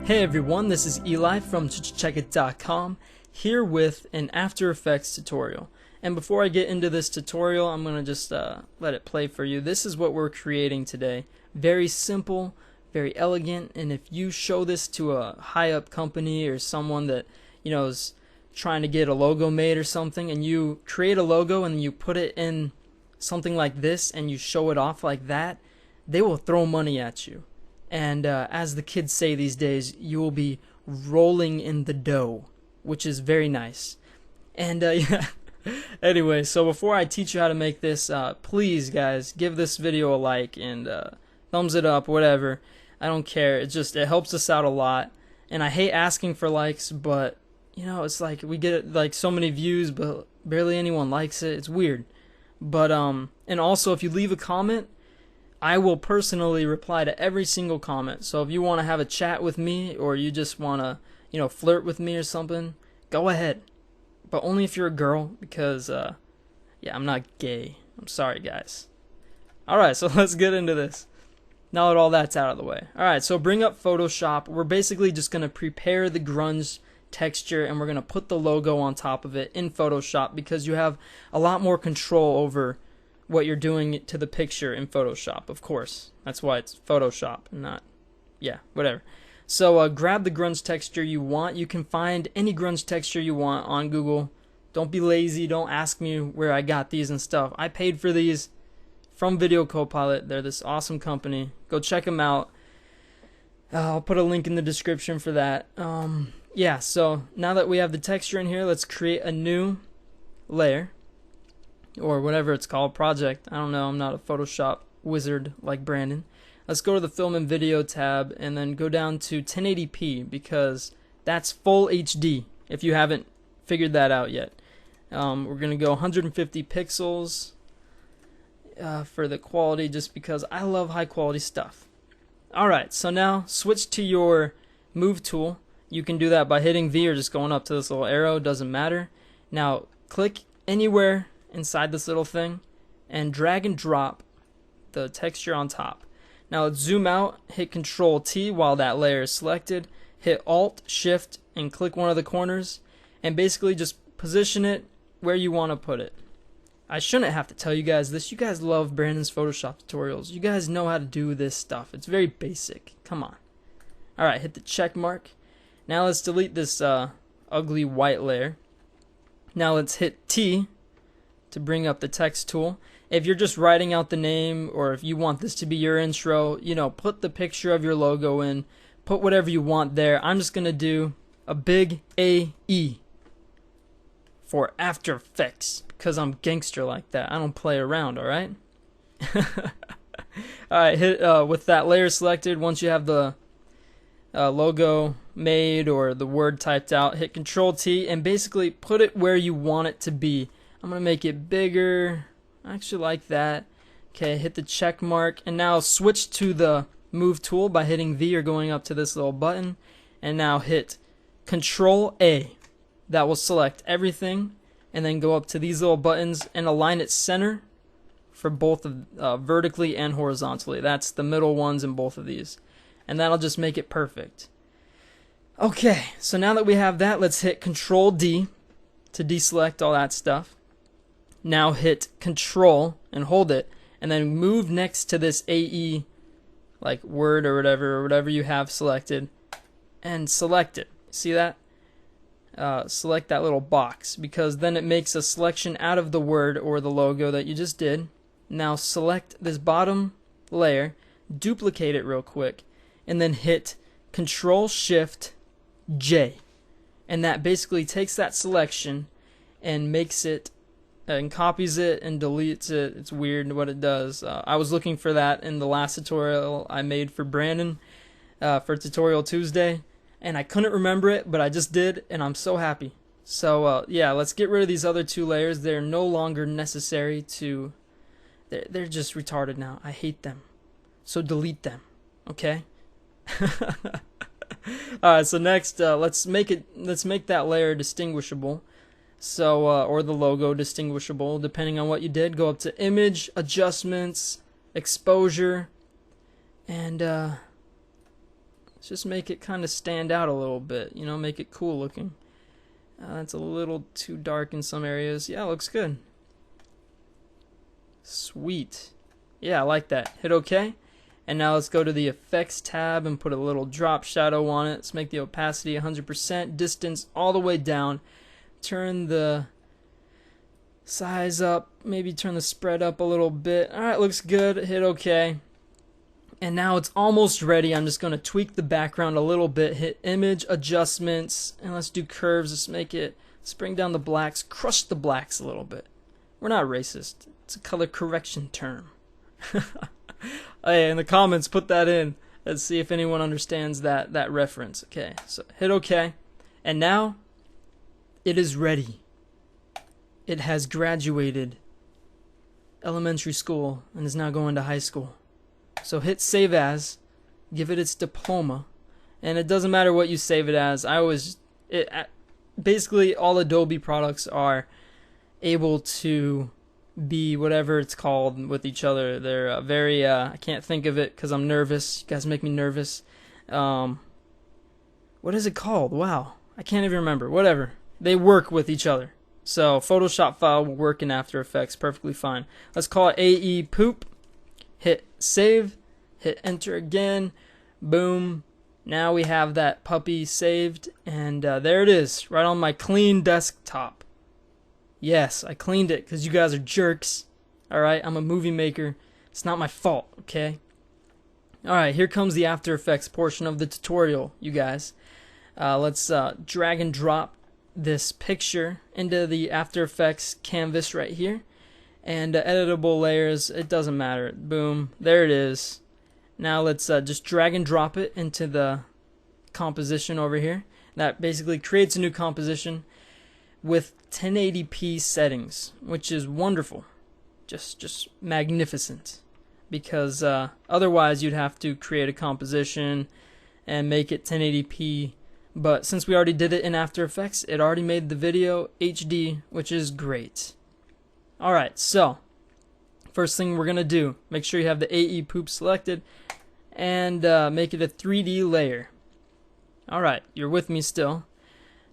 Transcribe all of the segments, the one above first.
Hey everyone, this is Eli from Technica.com here with an After Effects tutorial. And before I get into this tutorial, I'm going to just let it play for you. This is what we're creating today. Very simple, very elegant, and if you show this to a high-up company or someone that, you know, is trying to get a logo made or something, and you create a logo and you put it in something like this and you show it off like that, they will throw money at you. And as the kids say these days, you will be rolling in the dough, which is very nice. And yeah. Anyway, so before I teach you how to make this, please guys, give this video a like and thumbs it up, whatever. I don't care. It helps us out a lot. And I hate asking for likes, but you know, it's like we get like so many views, but barely anyone likes it. It's weird. But and also if you leave a comment, I will personally reply to every single comment. So if you want to have a chat with me or you just want to, you know, flirt with me or something, go ahead. But only if you're a girl, because yeah, I'm not gay. I'm sorry, guys. Alright, so let's get into this. Now that all that's out of the way. Alright, so bring up Photoshop. We're basically just going to prepare the grunge texture and we're going to put the logo on top of it in Photoshop because you have a lot more control over what you're doing to the picture in Photoshop, of course. That's why it's Photoshop, not, yeah, whatever. So grab the grunge texture you want. You can find any grunge texture you want on Google. Don't be lazy. Don't ask me where I got these and stuff. I paid for these from Video Copilot. They're this awesome company. Go check them out. I'll put a link in the description for that. Yeah, so now that we have the texture in here, let's create a new layer. Or whatever it's called, project. I don't know, I'm not a Photoshop wizard like Brandon. Let's go to the Film and Video tab and then go down to 1080p because that's full HD if you haven't figured that out yet. We're going to go 150 pixels for the quality just because I love high quality stuff. Alright, so now switch to your Move tool. You can do that by hitting V or just going up to this little arrow, doesn't matter. Now click anywhere inside this little thing and drag and drop the texture on top. Now let's zoom out, hit Control T while that layer is selected, hit Alt Shift and click one of the corners and basically just position it where you want to put it. I shouldn't have to tell you guys this. You guys love Brandon's Photoshop tutorials. You guys know how to do this stuff. It's very basic. Come on. Alright, hit the check mark. Now let's delete this ugly white layer. Now let's hit T to bring up the text tool. If you're just writing out the name or if you want this to be your intro, you know, put the picture of your logo in, put whatever you want there. I'm just gonna do a big AE for After Effects because I'm gangster like that. I don't play around, alright? Alright, hit with that layer selected, once you have the logo made or the word typed out, hit Control T and basically put it where you want it to be. I'm going to make it bigger. I actually like that. Okay, hit the check mark. And now switch to the Move tool by hitting V or going up to this little button. And now hit Control A. That will select everything. And then go up to these little buttons and align it center for both of, vertically and horizontally. That's the middle ones in both of these. And that'll just make it perfect. Okay, so now that we have that, let's hit Control D to deselect all that stuff. Now hit Control and hold it and then move next to this AE like word or whatever you have selected and select it. See that? Select that little box because then it makes a selection out of the word or the logo that you just did. Now select this bottom layer, duplicate it real quick and then hit Control Shift J and that basically takes that selection and makes it and copies it and deletes it. It's weird what it does. I was looking for that in the last tutorial I made for Brandon for Tutorial Tuesday and I couldn't remember it, but I just did and I'm so happy. So yeah, let's get rid of these other two layers. They're no longer necessary to, they're just retarded now. I hate them. So delete them, okay? Alright, so next let's make that layer distinguishable. So, or the logo distinguishable, depending on what you did. Go up to Image, Adjustments, Exposure, and Let's just make it kind of stand out a little bit, you know, make it cool looking. It's a little too dark in some areas. Yeah, looks good. Sweet. Yeah, I like that. Hit OK. And now let's go to the effects tab and put a little drop shadow on it. Let's make the opacity 100%, distance all the way down. Turn the size up, maybe turn the spread up a little bit. Alright, looks good. Hit OK. And now it's almost ready. I'm just going to tweak the background a little bit. Hit image, adjustments, and let's do curves. Let's bring down the blacks, crush the blacks a little bit. We're not racist. It's a color correction term. Hey, in the comments, put that in. Let's see if anyone understands that reference. Okay, so hit OK. And now, it is ready. It has graduated elementary school and is now going to high school. So hit save as, give it its diploma, and it doesn't matter what you save it as. Basically all Adobe products are able to be whatever it's called with each other. They're very, I can't think of it because I'm nervous. You guys make me nervous. What is it called? Wow, I can't even remember. Whatever. They work with each other. So Photoshop file will work in After Effects perfectly fine. Let's call it AE poop. Hit save. Hit enter again. Boom. Now we have that puppy saved. And there it is, right on my clean desktop. Yes, I cleaned it because you guys are jerks. Alright, I'm a movie maker. It's not my fault, okay? Alright, here comes the After Effects portion of the tutorial, you guys. Let's drag and drop this picture into the After Effects canvas right here. And editable layers, it doesn't matter. Boom, there it is. Now let's just drag and drop it into the composition over here. That basically creates a new composition with 1080p settings, which is wonderful, just magnificent, because otherwise you'd have to create a composition and make it 1080p, but since we already did it in After Effects, it already made the video HD, which is great. Alright, so first thing we're gonna do, make sure you have the AE poop selected and make it a 3D layer. Alright, you're with me still.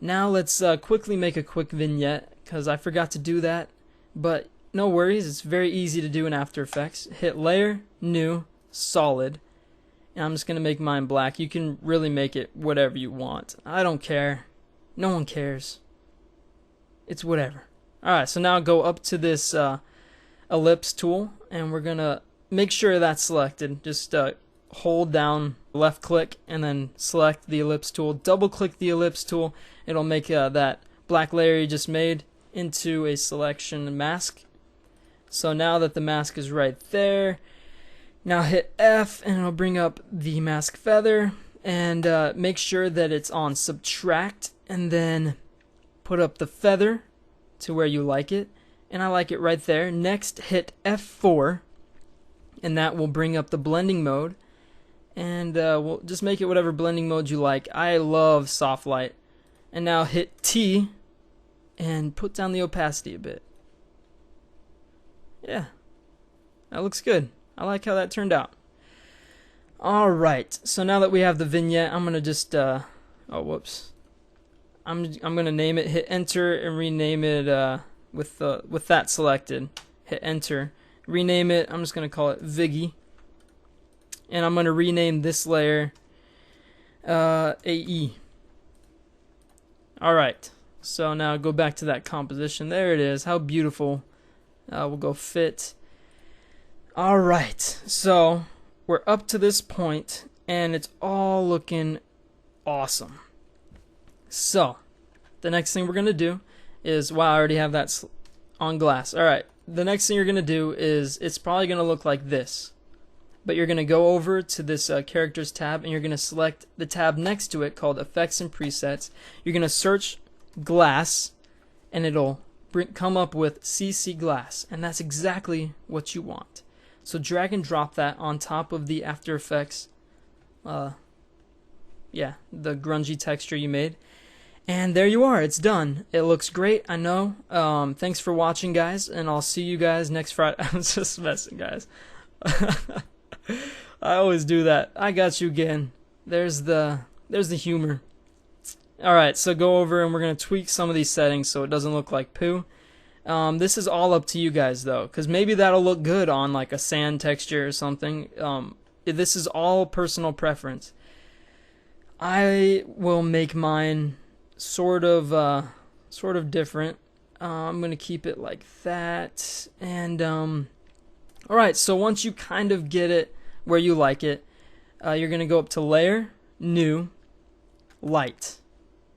Now let's quickly make a quick vignette, because I forgot to do that, but no worries, it's very easy to do in After Effects. Hit layer, new, solid, and I'm just going to make mine black. You can really make it whatever you want. I don't care. No one cares. It's whatever. Alright, so now go up to this ellipse tool, and we're going to make sure that's selected. Just hold down, left click, and then select the ellipse tool. Double click the ellipse tool. It'll make that black layer you just made into a selection mask. So now that the mask is right there, now hit F and it'll bring up the mask feather, and make sure that it's on subtract, and then put up the feather to where you like it, and I like it right there. Next hit F4 and that will bring up the blending mode, and we'll just make it whatever blending mode you like. I love soft light. And now hit T and put down the opacity a bit. Yeah, that looks good. I like how that turned out. Alright, so now that we have the vignette, I'm gonna just oh whoops. I'm gonna name it, hit enter, and rename it with that selected. Hit enter. Rename it, I'm just gonna call it Viggy. And I'm gonna rename this layer AE. Alright, so now go back to that composition. There it is. How beautiful. We'll go fit. Alright, so we're up to this point, and it's all looking awesome. So, the next thing we're going to do is, wow, I already have that on glass. Alright, the next thing you're going to do is, it's probably going to look like this. But you're going to go over to this Characters tab, and you're going to select the tab next to it called Effects and Presets. You're going to search glass, and it'll come up with CC glass, and that's exactly what you want. So drag and drop that on top of the After Effects, the grungy texture you made. And there you are, it's done. It looks great, I know. Thanks for watching, guys, and I'll see you guys next Friday. I'm just messing, guys. I always do that. I got you again. There's the humor. Alright, so go over and we're going to tweak some of these settings so it doesn't look like poo. This is all up to you guys though, because maybe that'll look good on like a sand texture or something. This is all personal preference. I will make mine sort of different. I'm gonna keep it like that. And alright, so once you kind of get it where you like it, you're gonna go up to Layer, New, Light.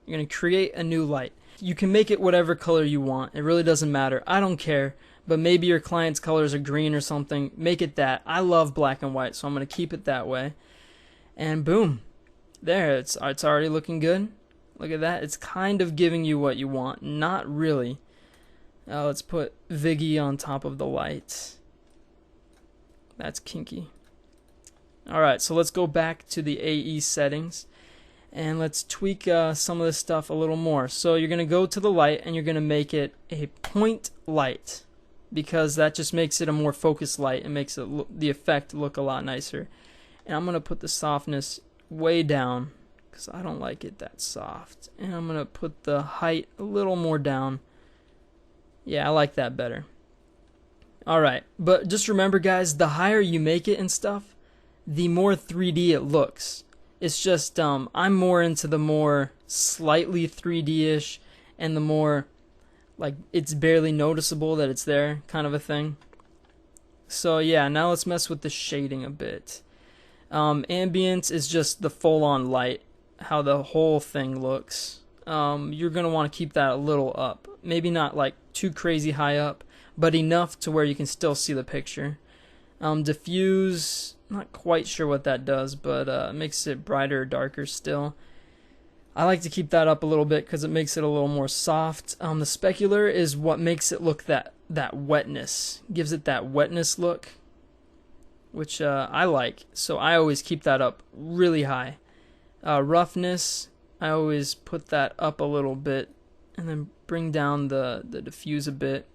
You're gonna create a new light. You can make it whatever color you want. It really doesn't matter. I don't care. But maybe your client's colors are green or something. Make it that. I love black and white, so I'm gonna keep it that way. And boom. There, it's already looking good. Look at that. It's kind of giving you what you want. Not really. Let's put Viggy on top of the light. That's kinky. Alright, so let's go back to the AE settings. And let's tweak some of this stuff a little more. So you're going to go to the light and you're going to make it a point light. Because that just makes it a more focused light. It makes the effect look a lot nicer. And I'm going to put the softness way down, because I don't like it that soft. And I'm going to put the height a little more down. Yeah, I like that better. Alright, but just remember guys, the higher you make it and stuff, the more 3D it looks. It's just, I'm more into the more slightly 3D-ish and the more, like, it's barely noticeable that it's there kind of a thing. So yeah, now let's mess with the shading a bit. Ambience is just the full-on light, how the whole thing looks. You're going to want to keep that a little up. Maybe not like too crazy high up, but enough to where you can still see the picture. Diffuse, not quite sure what that does, but it makes it brighter or darker still. I like to keep that up a little bit because it makes it a little more soft. The specular is what makes it look that wetness, gives it that wetness look, which I like, so I always keep that up really high. Roughness, I always put that up a little bit and then bring down the diffuse a bit,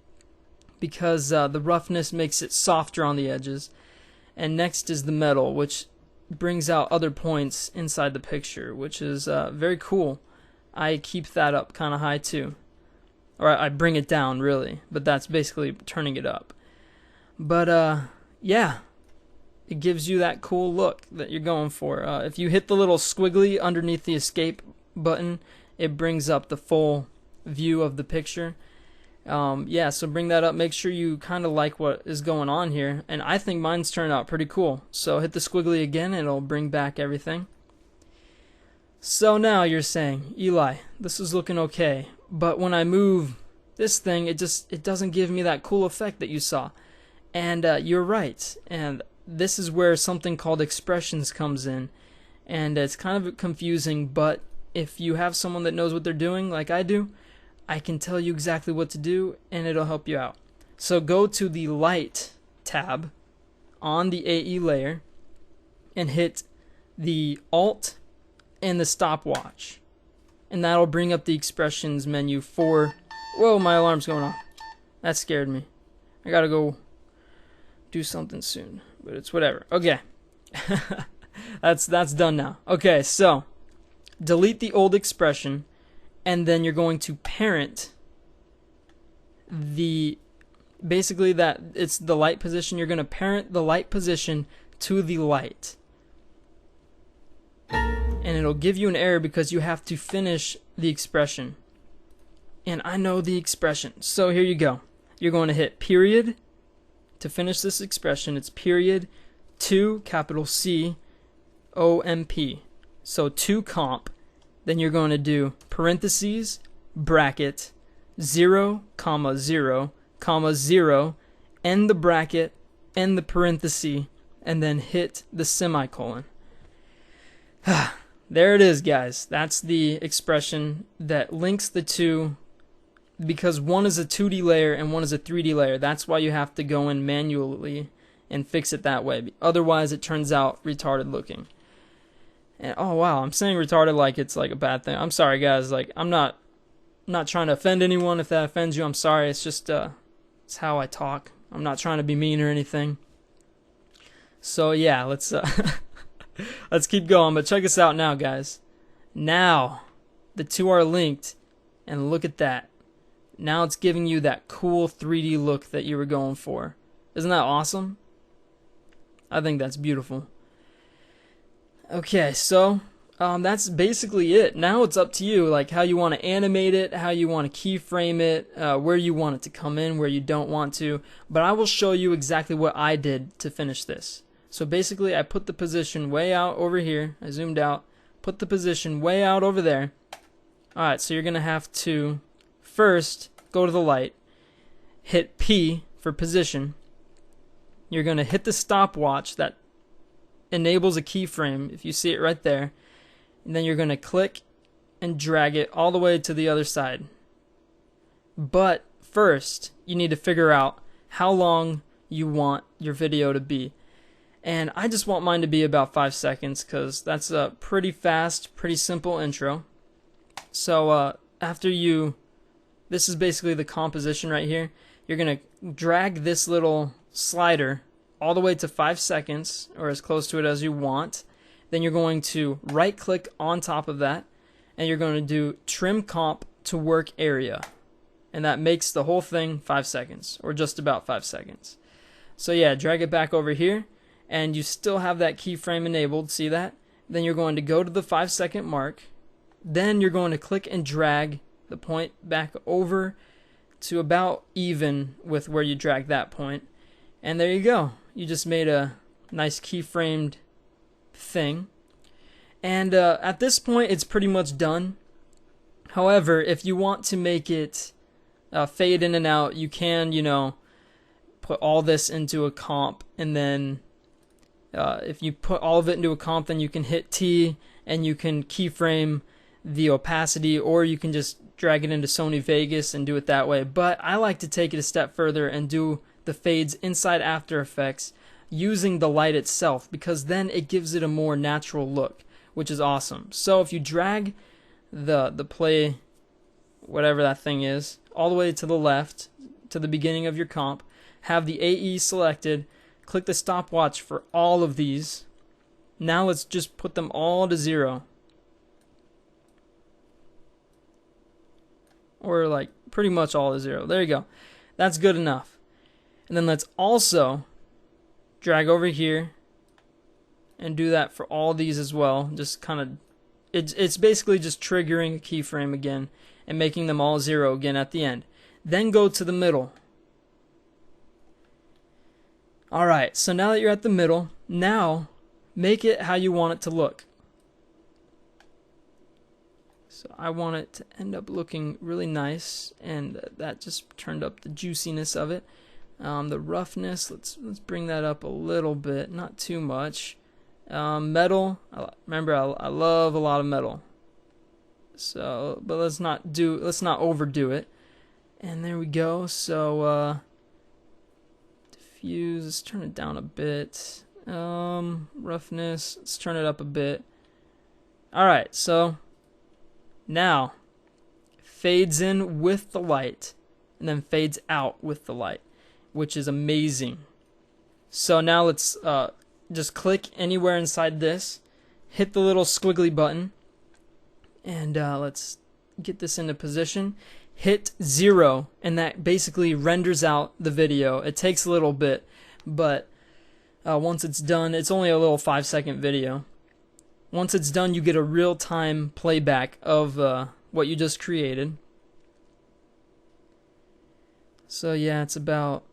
because the roughness makes it softer on the edges. And next is the metal, which brings out other points inside the picture, which is very cool. I keep that up kind of high too, or I bring it down really, but that's basically turning it up. But yeah, it gives you that cool look that you're going for. If you hit the little squiggly underneath the escape button, it brings up the full view of the picture. Yeah, so bring that up. Make sure you kind of like what is going on here. And I think mine's turned out pretty cool. So hit the squiggly again and it'll bring back everything. So now you're saying, Eli, this is looking okay. But when I move this thing, it doesn't give me that cool effect that you saw. And you're right. And this is where something called expressions comes in. And it's kind of confusing, but if you have someone that knows what they're doing, like I do, I can tell you exactly what to do and it'll help you out. So go to the Light tab on the AE layer and hit the Alt and the stopwatch. And that'll bring up the expressions menu for... Whoa, my alarm's going off. That scared me. I gotta go do something soon, but it's whatever. Okay. That's done now. Okay, so delete the old expression. And then you're going to parent basically that it's the light position. You're going to parent the light position to the light. And it'll give you an error because you have to finish the expression. And I know the expression. So here you go. You're going to hit period to finish this expression. It's period 2 capital C OMP. So 2 comp. Then you're going to do parentheses, bracket, 0, 0, 0, end the bracket, end the parenthesis, and then hit the semicolon. There it is, guys. That's the expression that links the two, because one is a 2D layer and one is a 3D layer. That's why you have to go in manually and fix it that way. Otherwise, it turns out retarded looking. And, oh wow, I'm saying retarded like it's like a bad thing. I'm sorry guys, like I'm not trying to offend anyone. If that offends you, I'm sorry. It's just it's how I talk. I'm not trying to be mean or anything. So yeah, let's Let's keep going, but check us out now, guys. Now, the two are linked, and look at that. Now it's giving you that cool 3D look that you were going for. Isn't that awesome? I think that's beautiful. Okay, so that's basically it. Now it's up to you, like how you want to animate it, how you want to keyframe it, where you want it to come in, where you don't want to. But I will show you exactly what I did to finish this. So basically, I put the position way out over here. I zoomed out, put the position way out over there. Alright, so you're going to have to first go to the light, hit P for position. You're going to hit the stopwatch that enables a keyframe, if you see it right there. And then you're going to click and drag it all the way to the other side. But first, you need to figure out how long you want your video to be. And I just want mine to be about 5 seconds because that's a pretty fast, pretty simple intro. So this is basically the composition right here. You're going to drag this little slider all the way to 5 seconds, or as close to it as you want. Then you're going to right click on top of that, and you're going to do trim comp to work area. And that makes the whole thing 5 seconds, or just about 5 seconds. So yeah, drag it back over here, and you still have that keyframe enabled, see that? Then you're going to go to the 5 second mark. Then you're going to click and drag the point back over to about even with where you drag that point. And there you go. You just made a nice keyframed thing. And at this point, it's pretty much done. However, if you want to make it fade in and out, you can, put all this into a comp. And then if you put all of it into a comp, then you can hit T and you can keyframe the opacity, or you can just drag it into Sony Vegas and do it that way. But I like to take it a step further and do the fades inside After Effects using the light itself, because then it gives it a more natural look, which is awesome. So if you drag the play, whatever that thing is, all the way to the left to the beginning of your comp, have the AE selected, click the stopwatch for all of these. Now let's just put them all to 0. Or like pretty much all to 0. There you go. That's good enough. And then let's also drag over here and do that for all these as well. Just kind of, it's basically just triggering a keyframe again and making them all 0 again at the end. Then go to the middle. Alright, so now that you're at the middle, now make it how you want it to look. So I want it to end up looking really nice, and that just turned up the juiciness of it. The roughness, let's bring that up a little bit, not too much. Metal, remember I love a lot of metal. So, but let's not overdo it. And there we go. So diffuse, let's turn it down a bit. Roughness, let's turn it up a bit. All right, so now fades in with the light and then fades out with the light, which is amazing. So now let's just click anywhere inside this, hit the little squiggly button, and let's get this into position. Hit 0, and that basically renders out the video. It takes a little bit, but once it's done, it's only a little 5-second video. Once it's done, you get a real-time playback of what you just created. So yeah, it's about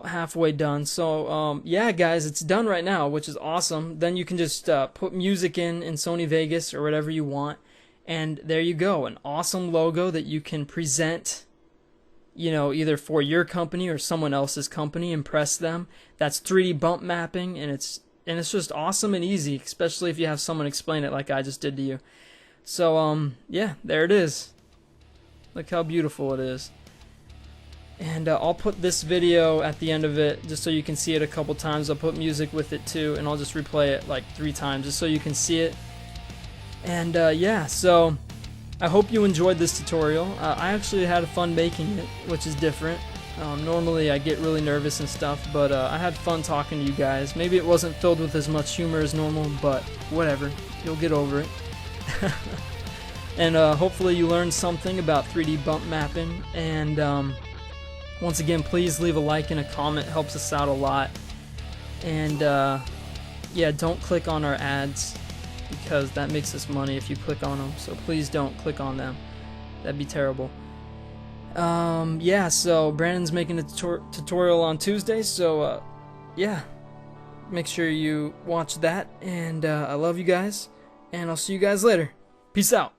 halfway done. So yeah, guys, it's done right now, which is awesome. Then you can just put music in Sony Vegas or whatever you want, and there you go, an awesome logo that you can present, either for your company or someone else's company, impress them. That's 3D bump mapping, and it's just awesome and easy, especially if you have someone explain it like I just did to you. So yeah, there it is. Look how beautiful it is. And I'll put this video at the end of it just so you can see it a couple times. I'll put music with it too, and I'll just replay it like 3 times just so you can see it. And yeah, so I hope you enjoyed this tutorial. I actually had fun making it, which is different. Normally I get really nervous and stuff, but I had fun talking to you guys. Maybe it wasn't filled with as much humor as normal, but whatever. You'll get over it. And hopefully you learned something about 3D bump mapping. And once again, please leave a like and a comment. It helps us out a lot. And yeah, don't click on our ads, because that makes us money if you click on them. So please don't click on them. That'd be terrible. Yeah, so Brandon's making a tutorial on Tuesday, so yeah, make sure you watch that. And I love you guys, and I'll see you guys later. Peace out.